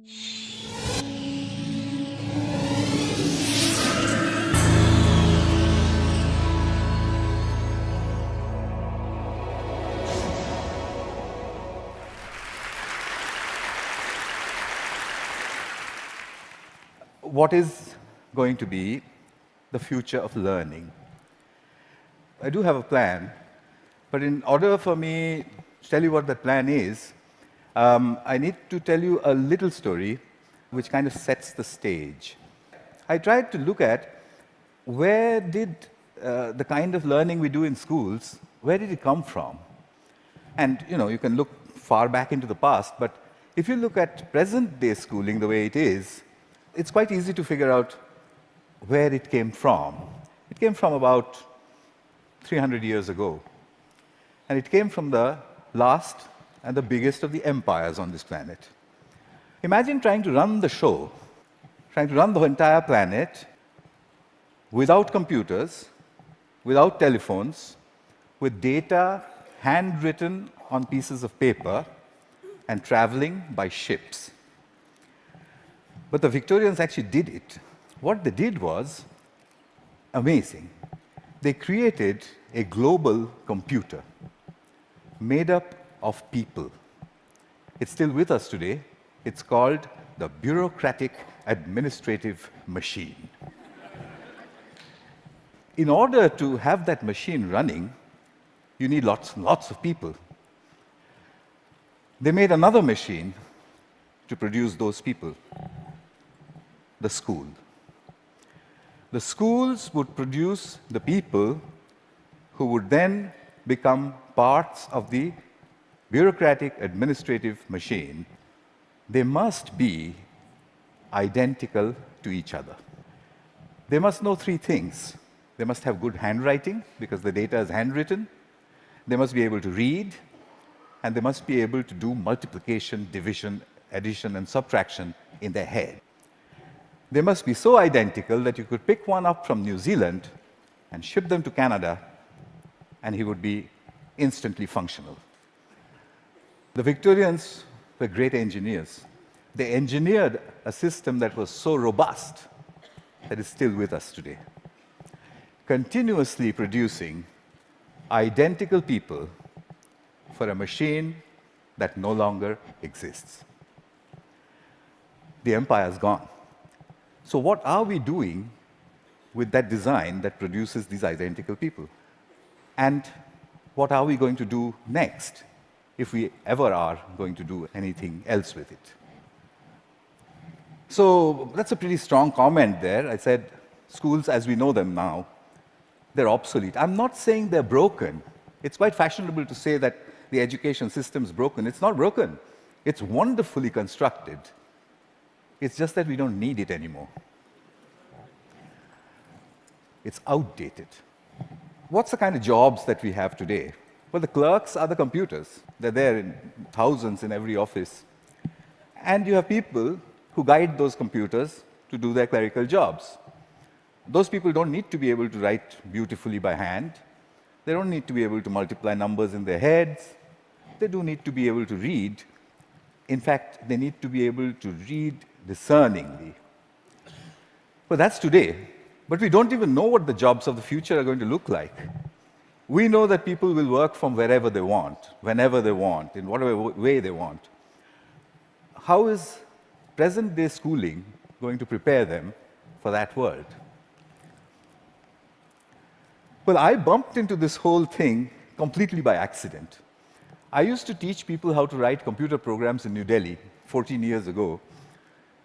What is going to be the future of learning? I do have a plan, but in order for me to tell you what that plan is, I need to tell you a little story which kind of sets the stage. I tried to look at where did the kind of learning we do in schools, where did it come from? And you can look far back into the past, but if you look at present-day schooling the way it is, it's quite easy to figure out where it came from. It came from about 300 years ago. And it came from the last and the biggest of the empires on this planet. Imagine trying to run the show, trying to run the entire planet without computers, without telephones, with data handwritten on pieces of paper and traveling by ships. But the Victorians actually did it. What they did was amazing. They created a global computer made up of people. It's still with us today. It's called the bureaucratic administrative machine. In order to have that machine running, you need lots and lots of people. They made another machine to produce those people, the school. The schools would produce the people who would then become parts of the bureaucratic administrative machine. They must be identical to each other. They must know three things. They must have good handwriting, because the data is handwritten. They must be able to read, and they must be able to do multiplication, division, addition, and subtraction in their head. They must be so identical that you could pick one up from New Zealand and ship them to Canada, and he would be instantly functional. The Victorians were great engineers. They engineered a system that was so robust that is still with us today, continuously producing identical people for a machine that no longer exists. The empire's gone. So what are we doing with that design that produces these identical people? And what are we going to do next, if we ever are going to do anything else with it? So that's a pretty strong comment there. I said, schools as we know them now, they're obsolete. I'm not saying they're broken. It's quite fashionable to say that the education system's broken. It's not broken. It's wonderfully constructed. It's just that we don't need it anymore. It's outdated. What's the kind of jobs that we have today? Well, the clerks are the computers. They're there in thousands in every office. And you have people who guide those computers to do their clerical jobs. Those people don't need to be able to write beautifully by hand. They don't need to be able to multiply numbers in their heads. They do need to be able to read. In fact, they need to be able to read discerningly. Well, that's today. But we don't even know what the jobs of the future are going to look like. We know that people will work from wherever they want, whenever they want, in whatever way they want. How is present-day schooling going to prepare them for that world? Well, I bumped into this whole thing completely by accident. I used to teach people how to write computer programs in New Delhi 14 years ago.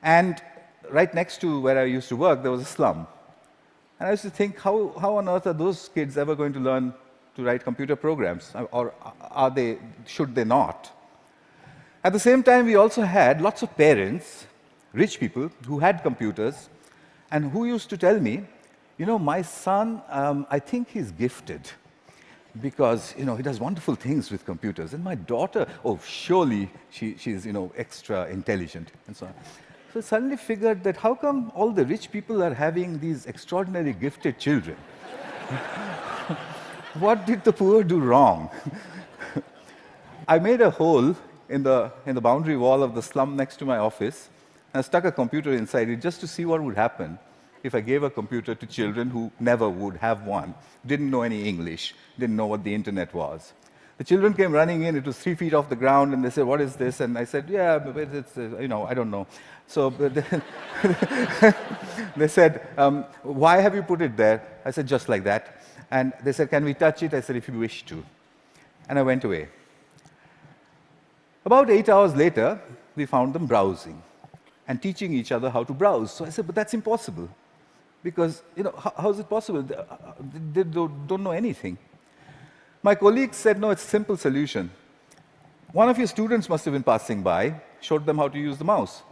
And right next to where I used to work, there was a slum. And I used to think, how on earth are those kids ever going to learn to write computer programs? Or should they not? At the same time, we also had lots of parents, rich people, who had computers, and who used to tell me, my son, I think he's gifted, because he does wonderful things with computers. And my daughter, surely she's extra intelligent, and so on. So I suddenly figured that how come all the rich people are having these extraordinarily gifted children? What did the poor do wrong? I made a hole in the boundary wall of the slum next to my office, I stuck a computer inside it just to see what would happen if I gave a computer to children who never would have one, didn't know any English, didn't know what the internet was. The children came running in. It was 3 feet off the ground, and they said, "What is this?" And I said, "Yeah, but it's, I don't know." So they said, "Why have you put it there?" I said, "Just like that." And they said, "Can we touch it?" I said, "If you wish to." And I went away. About 8 hours later, we found them browsing and teaching each other how to browse. So I said, "But that's impossible, because how is it possible? They don't know anything." My colleagues said, "No, it's a simple solution. One of your students must have been passing by, showed them how to use the mouse."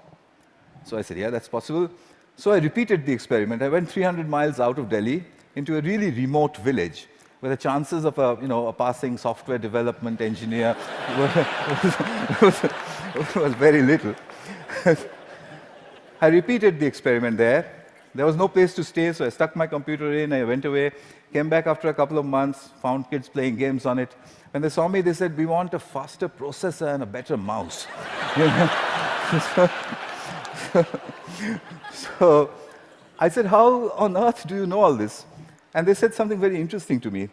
So I said, "Yeah, that's possible." So I repeated the experiment. I went 300 miles out of Delhi into a really remote village where the chances of a passing software development engineer was very little. I repeated the experiment there. There was no place to stay, so I stuck my computer in, I went away, came back after a couple of months, found kids playing games on it. When they saw me, they said, "We want a faster processor and a better mouse." So I said, "How on earth do you know all this?" And they said something very interesting to me.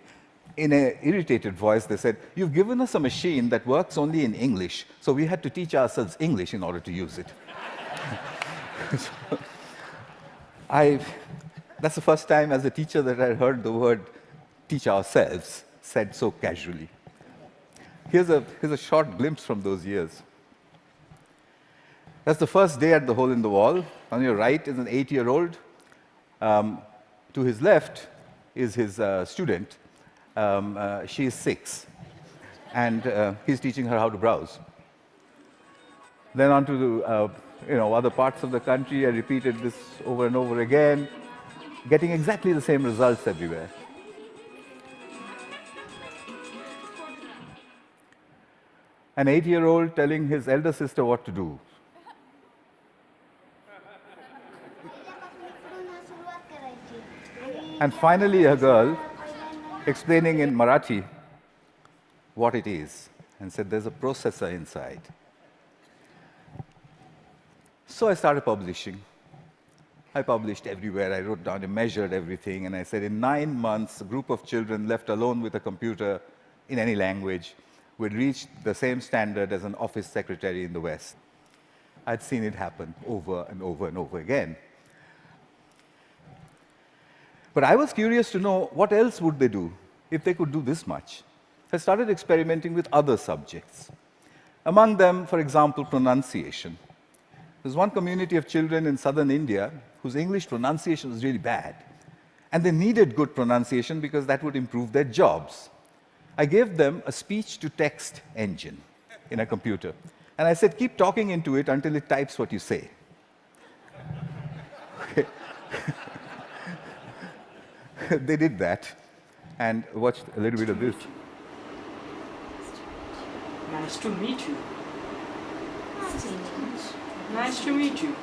In an irritated voice, they said, "You've given us a machine that works only in English, so we had to teach ourselves English in order to use it." That's the first time as a teacher that I heard the word "teach ourselves" said so casually. Here's a short glimpse from those years. That's the first day at the Hole in the Wall. On your right is an 8-year-old. To his left is his student. She is 6, and he's teaching her how to browse. Then on to the other parts of the country. I repeated this over and over again, getting exactly the same results everywhere. An 8-year-old telling his elder sister what to do. And finally, a girl explaining in Marathi what it is, and said, "There's a processor inside." So I started publishing. I published everywhere. I wrote down and measured everything, and I said, in 9 months, a group of children left alone with a computer in any language would reach the same standard as an office secretary in the West. I'd seen it happen over and over and over again. But I was curious to know what else would they do if they could do this much. I started experimenting with other subjects. Among them, for example, pronunciation. There's one community of children in southern India whose English pronunciation was really bad. And they needed good pronunciation because that would improve their jobs. I gave them a speech-to-text engine in a computer. And I said, "Keep talking into it until it types what you say." Okay. They did that, and watched a little bit of this. Nice to meet you. Nice to meet you.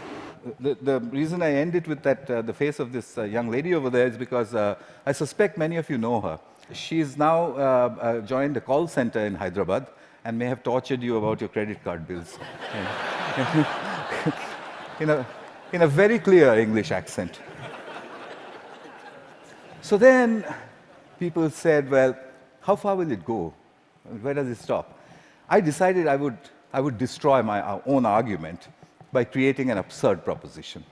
The reason I end it with that, the face of this young lady over there is because I suspect many of you know her. She's now joined a call center in Hyderabad and may have tortured you about your credit card bills. in a very clear English accent. So then people said, "Well, how far will it go? Where does it stop?" I decided I would destroy my own argument by creating an absurd proposition.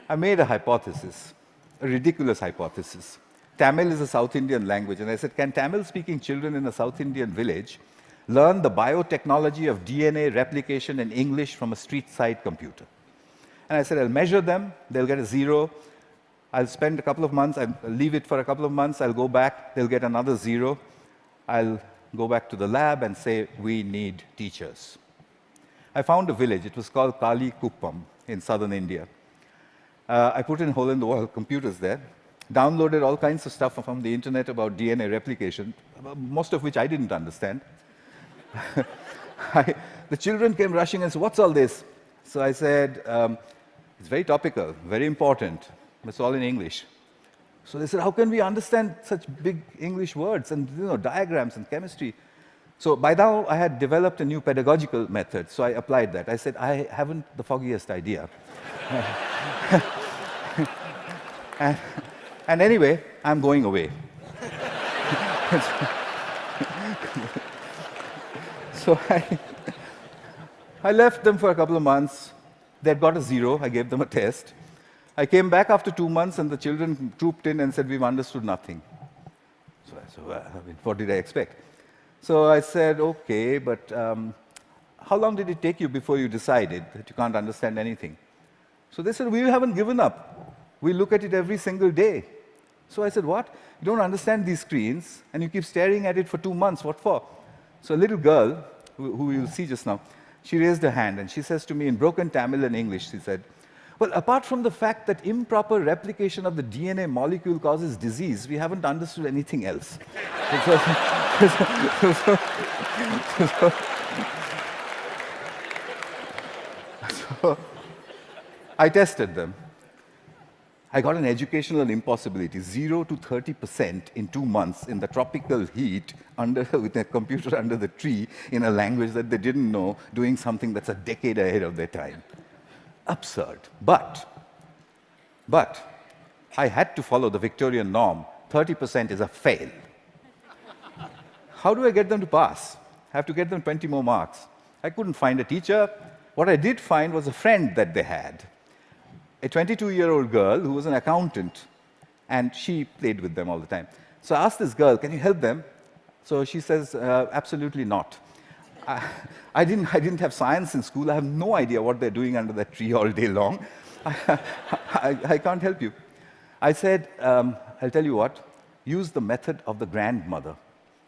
I made a hypothesis, a ridiculous hypothesis. Tamil is a South Indian language, and I said, can Tamil-speaking children in a South Indian village learn the biotechnology of DNA replication in English from a street-side computer? And I said, I'll measure them, they'll get a 0. I'll spend a couple of months, I'll leave it for a couple of months, I'll go back, they'll get another 0. I'll go back to the lab and say, we need teachers. I found a village, it was called Kali Kuppam in southern India. I put in hole-in-the-wall computers there, downloaded all kinds of stuff from the internet about DNA replication, most of which I didn't understand. The children came rushing and said, what's all this? So I said, it's very topical, very important. It's all in English. So they said, how can we understand such big English words and diagrams and chemistry? So by now, I had developed a new pedagogical method, so I applied that. I said, I haven't the foggiest idea. and, and anyway, I'm going away. So I left them for a couple of months. They'd got a 0. I gave them a test. I came back after 2 months, and the children trooped in and said, we've understood nothing. So I said, well, I mean, what did I expect? So I said, okay, but how long did it take you before you decided that you can't understand anything? So they said, we haven't given up. We look at it every single day. So I said, what? You don't understand these screens, and you keep staring at it for 2 months. What for? So a little girl, who you'll see just now, she raised her hand, and she says to me in broken Tamil and English, she said, well, apart from the fact that improper replication of the DNA molecule causes disease, we haven't understood anything else. So I tested them. I got an educational impossibility, 0 to 30% in 2 months in the tropical heat with a computer under the tree in a language that they didn't know, doing something that's a decade ahead of their time. Absurd. But I had to follow the Victorian norm. 30% is a fail. How do I get them to pass? I have to get them 20 more marks. I couldn't find a teacher. What I did find was a friend that they had, a 22-year-old girl who was an accountant, and she played with them all the time. So I asked this girl, can you help them? So she says, absolutely not. I didn't have science in school. I have no idea what they're doing under that tree all day long. I can't help you. I said, I'll tell you what, use the method of the grandmother.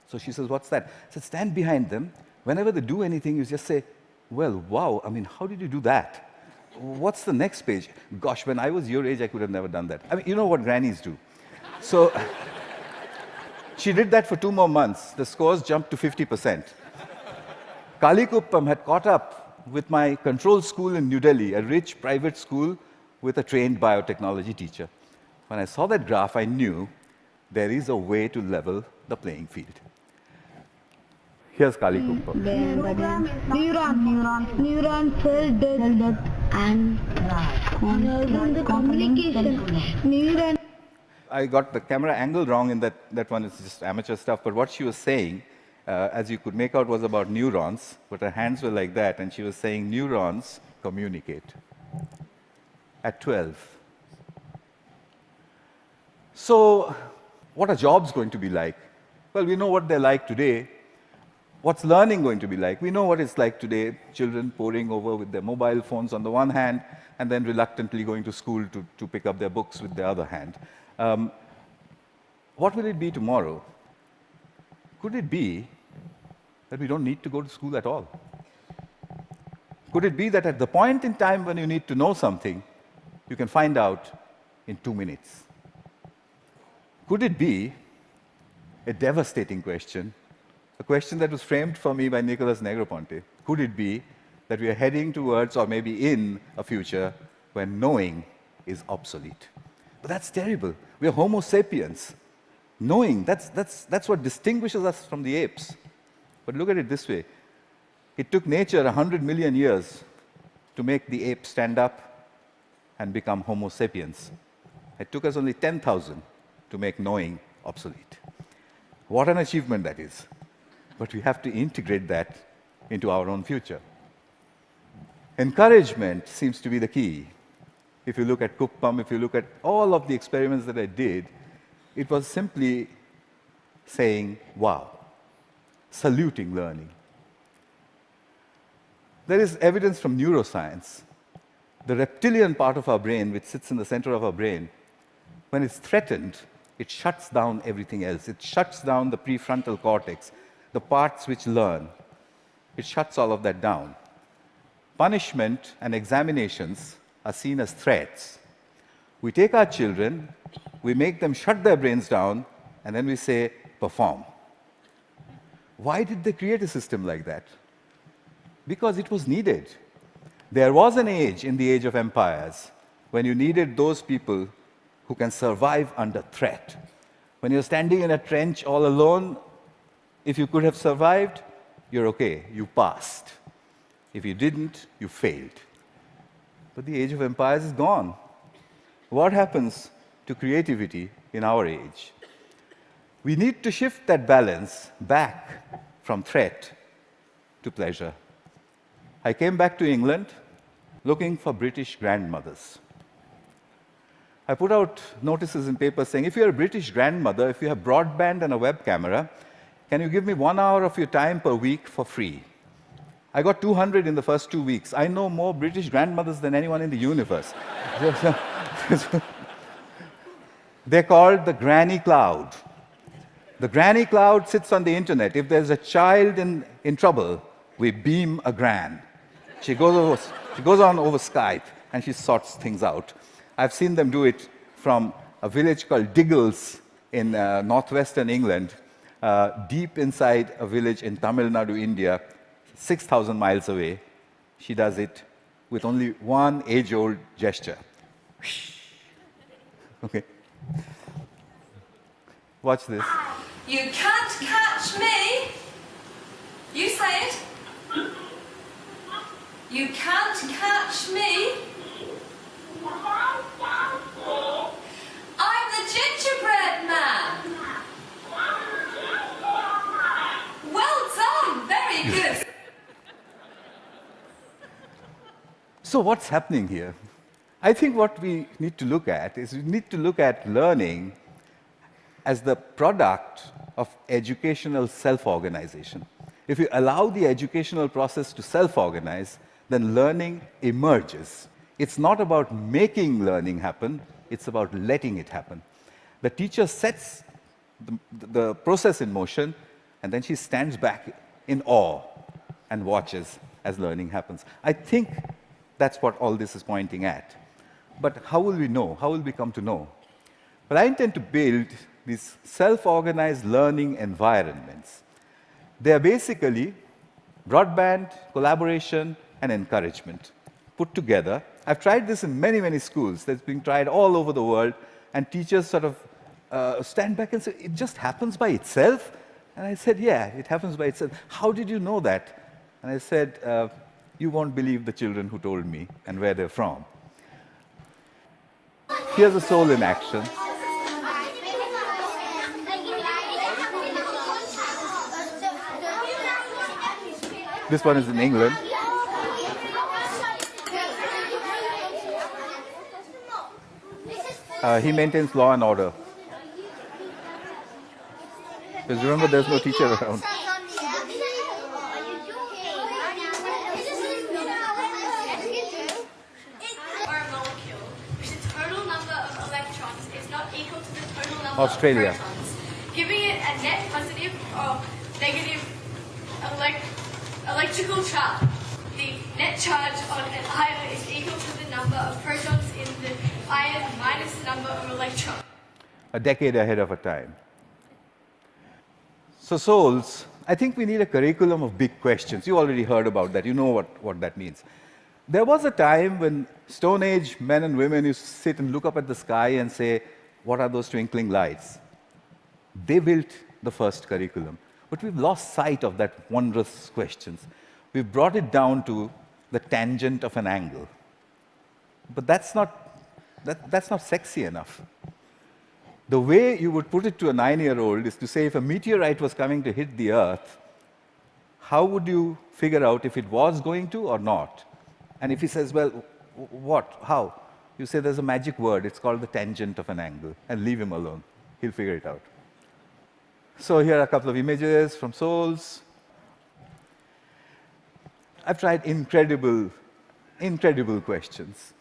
So she says, what's that? I said, stand behind them. Whenever they do anything, you just say, well, wow, I mean, how did you do that? What's the next page? Gosh, when I was your age, I could have never done that. I mean, you know what grannies do. So she did that for 2 more months. The scores jumped to 50%. Kalikuppam had caught up with my control school in New Delhi, a rich private school with a trained biotechnology teacher. When I saw that graph, I knew there is a way to level the playing field. Here's Kalikuppam. Neuron cell death and communication. I got the camera angle wrong in that one. It's just amateur stuff. But what she was saying, as you could make out, was about neurons. But her hands were like that, and she was saying neurons communicate. At 12. So, what are jobs going to be like? Well, we know what they're like today. What's learning going to be like? We know what it's like today, children poring over with their mobile phones on the one hand, and then reluctantly going to school to pick up their books with the other hand. What will it be tomorrow? Could it be that we don't need to go to school at all? Could it be that at the point in time when you need to know something, you can find out in 2 minutes? Could it be a devastating question, a question that was framed for me by Nicholas Negroponte? Could it be that we are heading towards, or maybe in, a future when knowing is obsolete? But that's terrible. We are Homo sapiens. Knowing, that's what distinguishes us from the apes. But look at it this way. It took nature 100 million years to make the ape stand up and become Homo sapiens. It took us only 10,000 to make knowing obsolete. What an achievement that is. But we have to integrate that into our own future. Encouragement seems to be the key. If you look at Kuppam, if you look at all of the experiments that I did, it was simply saying, wow, saluting learning. There is evidence from neuroscience. The reptilian part of our brain, which sits in the center of our brain, when it's threatened, it shuts down everything else. It shuts down the prefrontal cortex, the parts which learn. It shuts all of that down. Punishment and examinations are seen as threats. We take our children, we make them shut their brains down, and then we say, perform. Why did they create a system like that? Because it was needed. There was an age in the age of empires when you needed those people who can survive under threat. When you're standing in a trench all alone, if you could have survived, you're okay, you passed. If you didn't, you failed. But the age of empires is gone. What happens to creativity in our age? We need to shift that balance back from threat to pleasure. I came back to England looking for British grandmothers. I put out notices in papers saying, if you're a British grandmother, if you have broadband and a web camera, can you give me 1 hour of your time per week for free? I got 200 in the first 2 weeks. I know more British grandmothers than anyone in the universe. They're called the granny cloud. The granny cloud sits on the internet. If there's a child in trouble, we beam a gran. She goes on over Skype and she sorts things out. I've seen them do it from a village called Diggles in northwestern England, deep inside a village in Tamil Nadu, India, 6,000 miles away. She does it with only one age-old gesture. Okay. Watch this. You can't catch me. You say it. You can't catch me. I'm the gingerbread man. Well done. Very good. So what's happening here? I think what we need to look at is we need to look at learning as the product of educational self-organization. If you allow the educational process to self-organize, then learning emerges. It's not about making learning happen, it's about letting it happen. The teacher sets the process in motion, and then she stands back in awe and watches as learning happens. I think that's what all this is pointing at. But how will we know? How will we come to know? Well, I intend to build these self-organized learning environments. They are basically broadband, collaboration, and encouragement put together. I've tried this in many, many schools. That's being tried all over the world, and teachers sort of stand back and say, it just happens by itself? And I said, yeah, it happens by itself. How did you know that? And I said, you won't believe the children who told me and where they're from. Here's a soul in action. This one is in England. He maintains law and order. Because remember, there's no teacher around. Australia. Giving it a net positive or negative electrical charge. The net charge on an ion is equal to the number of protons in the ion minus the number of electrons. A decade ahead of our time. So souls, I think we need a curriculum of big questions. You already heard about that. You know what that means. There was a time when Stone Age men and women used to sit and look up at the sky and say, what are those twinkling lights? They built the first curriculum. But we've lost sight of that wondrous questions. We've brought it down to the tangent of an angle. But that's not sexy enough. The way you would put it to a 9-year-old is to say, if a meteorite was coming to hit the Earth, how would you figure out if it was going to or not? And if he says, well, what, how? You say there's a magic word, it's called the tangent of an angle, and leave him alone. He'll figure it out. So here are a couple of images from souls. I've tried incredible questions.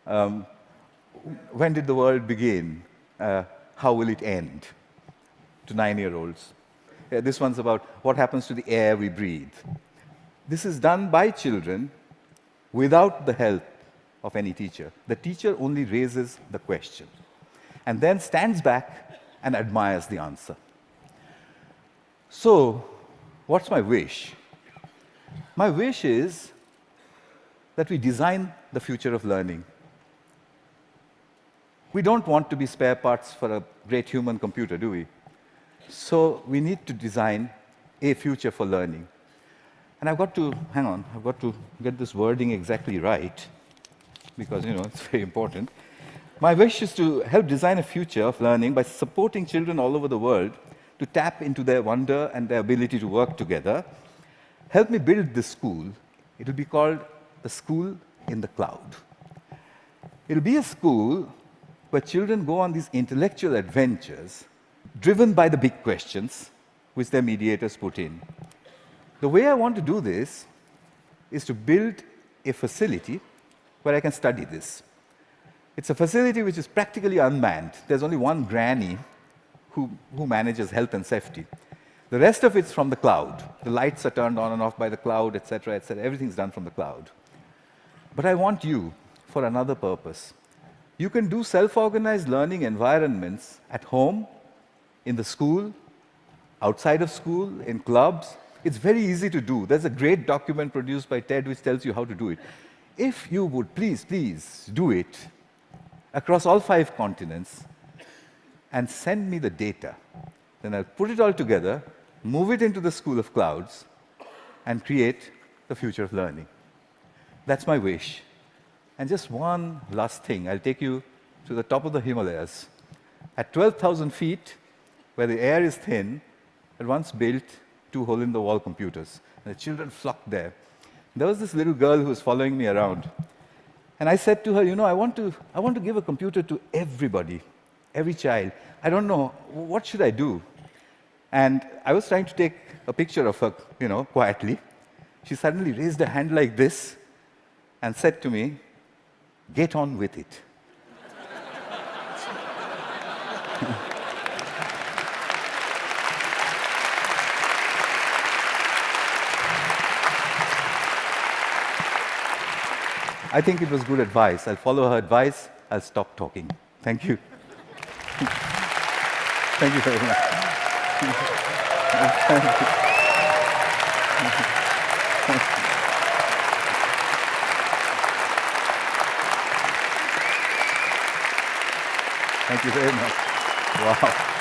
When did the world begin? How will it end? To 9-year-olds. This one's about what happens to the air we breathe. This is done by children without the help of any teacher. The teacher only raises the question and then stands back and admires the answer. So, what's my wish? My wish is that we design the future of learning. We don't want to be spare parts for a great human computer, do we? So we need to design a future for learning. And I've got to, hang on, I've got to get this wording exactly right, because, it's very important. My wish is to help design a future of learning by supporting children all over the world to tap into their wonder and their ability to work together. Help me build this school. It will be called the School in the Cloud. It'll be a school where children go on these intellectual adventures driven by the big questions which their mediators put in. The way I want to do this is to build a facility where I can study this. It's a facility which is practically unmanned. There's only one granny who manages health and safety. The rest of it's from the cloud. The lights are turned on and off by the cloud, etc., etc. Everything's done from the cloud. But I want you for another purpose. You can do self-organized learning environments at home, in the school, outside of school, in clubs. It's very easy to do. There's a great document produced by TED which tells you how to do it. If you would please do it across all 5 continents and send me the data, then I'll put it all together, move it into the School of Clouds, and create the future of learning. That's my wish. And just one last thing, I'll take you to the top of the Himalayas. At 12,000 feet, where the air is thin, I once built 2 hole-in-the-wall computers. And the children flocked there. There was this little girl who was following me around. And I said to her, I want to give a computer to everybody, every child. I don't know, what should I do? And I was trying to take a picture of her, quietly. She suddenly raised her hand like this and said to me, "Get on with it." I think it was good advice. I'll follow her advice. I'll stop talking. Thank you. Thank you very much. Thank you very much. Wow.